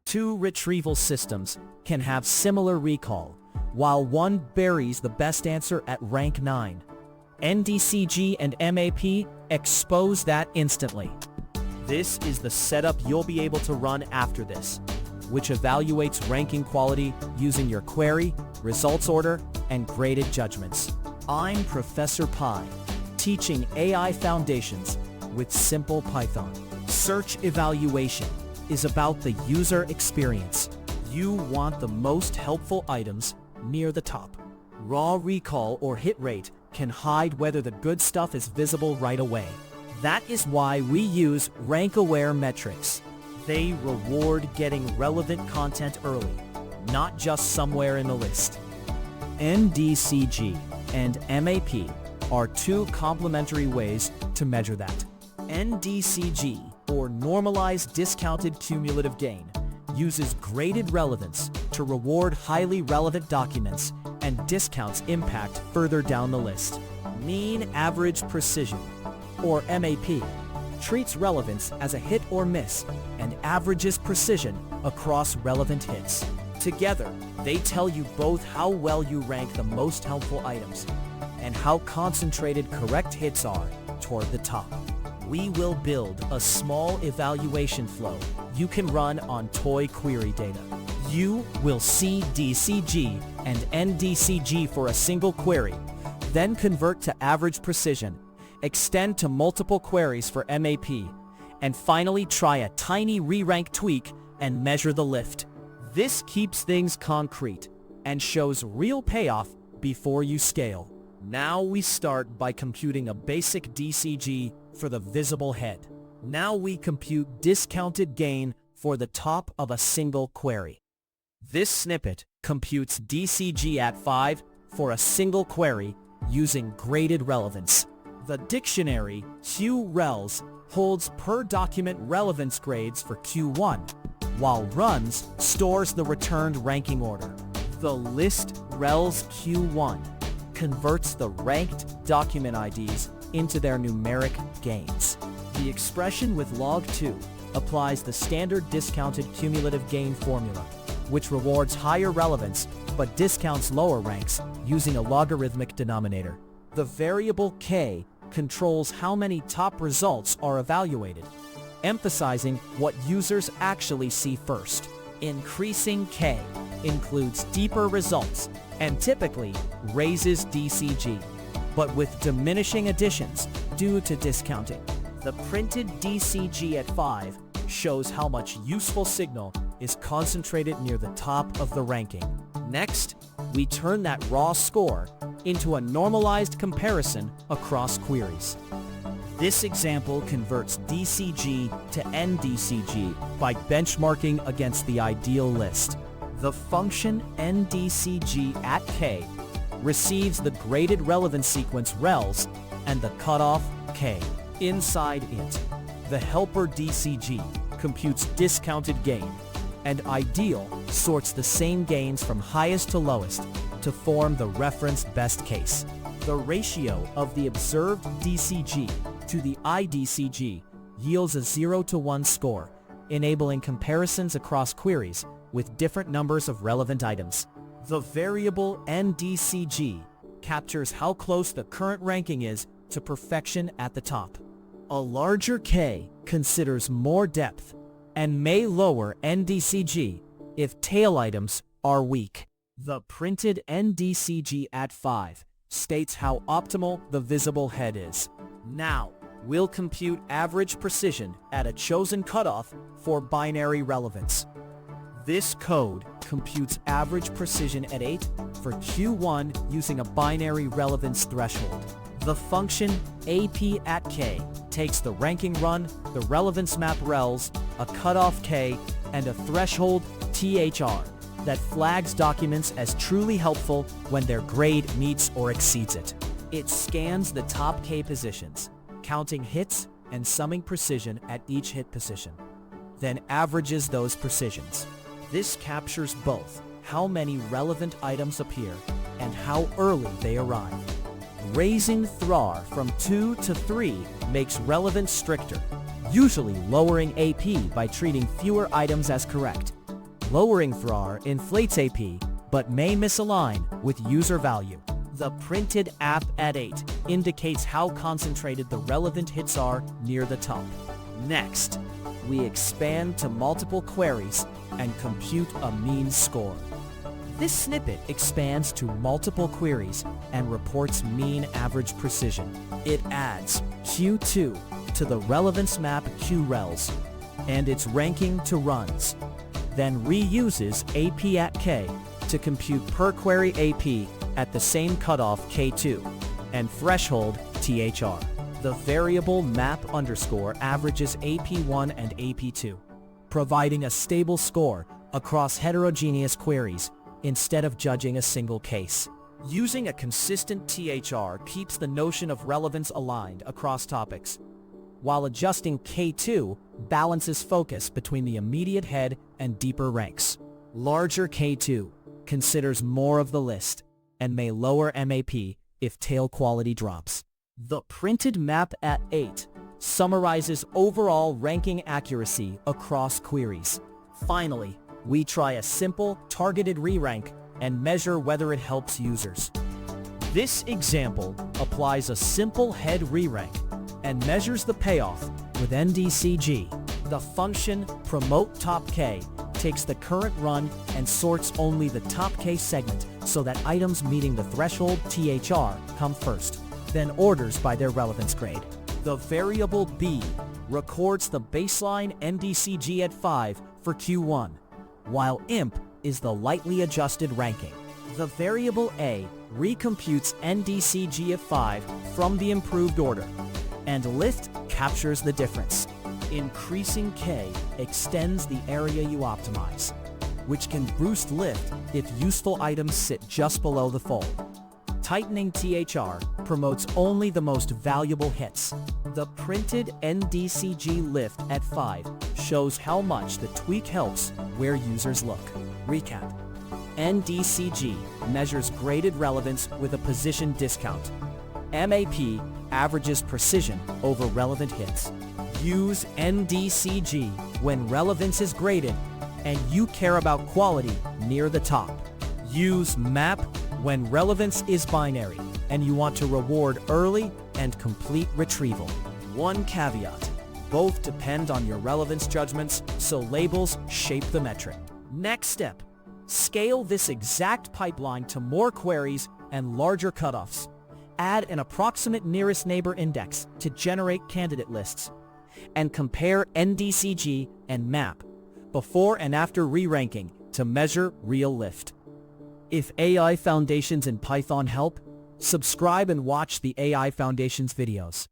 Two retrieval systems can have similar recall, while one buries the best answer at rank 9. NDCG and MAP expose that instantly. This is the setup you'll be able to run after this, which evaluates ranking quality using your query, results order, and graded judgments. I'm Professor Pi, teaching AI foundations with simple Python. Search evaluation is about the user experience. You want the most helpful items near the top. Raw recall or hit rate can hide whether the good stuff is visible right away. That is why we use rank-aware metrics. They reward getting relevant content early, not just somewhere in the list. NDCG and MAP are two complementary ways to measure that. NDCG, or Normalized Discounted Cumulative Gain, uses graded relevance to reward highly relevant documents and discounts impact further down the list. Mean Average Precision, or MAP, treats relevance as a hit or miss and averages precision across relevant hits. Together, they tell you both how well you rank the most helpful items and how concentrated correct hits are toward the top. We will build a small evaluation flow you can run on toy query data. You will see DCG and NDCG for a single query, then convert to average precision, extend to multiple queries for MAP, and finally try a tiny re-rank tweak and measure the lift. This keeps things concrete and shows real payoff before you scale. Now we start by computing a basic DCG for the visible head. Now we compute discounted gain for the top of a single query. This snippet computes DCG at 5 for a single query using graded relevance. The dictionary QRELS holds per document relevance grades for Q1, while runs stores the returned ranking order. The list rels Q1 converts the ranked document IDs into their numeric gains. The expression with log2 applies the standard discounted cumulative gain formula, which rewards higher relevance but discounts lower ranks using a logarithmic denominator. The variable k controls how many top results are evaluated, emphasizing what users actually see first. Increasing k includes deeper results and typically raises DCG, but with diminishing additions due to discounting. The printed DCG at 5 shows how much useful signal is concentrated near the top of the ranking. Next, we turn that raw score into a normalized comparison across queries. This example converts DCG to NDCG by benchmarking against the ideal list. The function NDCG at k receives the graded relevance sequence rels and the cutoff k. Inside it, the helper DCG computes discounted gain, and ideal sorts the same gains from highest to lowest to form the referenced best case. The ratio of the observed DCG to the IDCG yields a 0-to-1 score, enabling comparisons across queries with different numbers of relevant items. The variable NDCG captures how close the current ranking is to perfection at the top. A larger K considers more depth and may lower NDCG if tail items are weak. The printed NDCG at 5 states how optimal the visible head is. Now, we'll compute average precision at a chosen cutoff for binary relevance. This code computes average precision at 8 for Q1 using a binary relevance threshold. The function AP at k takes the ranking run, the relevance map rels, a cutoff k, and a threshold THR that flags documents as truly helpful when their grade meets or exceeds it. It scans the top k positions, counting hits and summing precision at each hit position, then averages those precisions. This captures both how many relevant items appear and how early they arrive. Raising THR from 2 to 3 makes relevance stricter, usually lowering AP by treating fewer items as correct. Lowering thrower inflates AP, but may misalign with user value. The printed app at 8 indicates how concentrated the relevant hits are near the top. Next, we expand to multiple queries and compute a mean score. This snippet expands to multiple queries and reports mean average precision. It adds Q2 to the relevance map QRELs and its ranking to runs, then reuses AP at K to compute per query AP at the same cutoff K2 and threshold THR. The variable map underscore averages AP1 and AP2, providing a stable score across heterogeneous queries instead of judging a single case. Using a consistent THR keeps the notion of relevance aligned across topics, while adjusting K2 balances focus between the immediate head and deeper ranks. Larger K2 considers more of the list and may lower MAP if tail quality drops. The printed map at 8 summarizes overall ranking accuracy across queries. Finally, we try a simple, targeted re-rank and measure whether it helps users. This example applies a simple head re-rank and measures the payoff with NDCG. The function promoteTopK takes the current run and sorts only the top K segment so that items meeting the threshold THR come first, then orders by their relevance grade. The variable B records the baseline NDCG at 5 for Q1, while IMP is the lightly adjusted ranking. The variable A recomputes NDCG at 5 from the improved order, and lift captures the difference. Increasing K extends the area you optimize, which can boost lift if useful items sit just below the fold. Tightening THR promotes only the most valuable hits. The printed NDCG lift at 5 shows how much the tweak helps where users look. Recap. NDCG measures graded relevance with a position discount. MAP averages precision over relevant hits. Use NDCG when relevance is graded and you care about quality near the top. Use MAP when relevance is binary and you want to reward early and complete retrieval. One caveat: both depend on your relevance judgments, so labels shape the metric. Next step: scale this exact pipeline to more queries and larger cutoffs. Add an approximate nearest neighbor index to generate candidate lists, and compare NDCG and MAP before and after re-ranking to measure real lift. If AI Foundations in Python help, subscribe and watch the AI Foundations videos.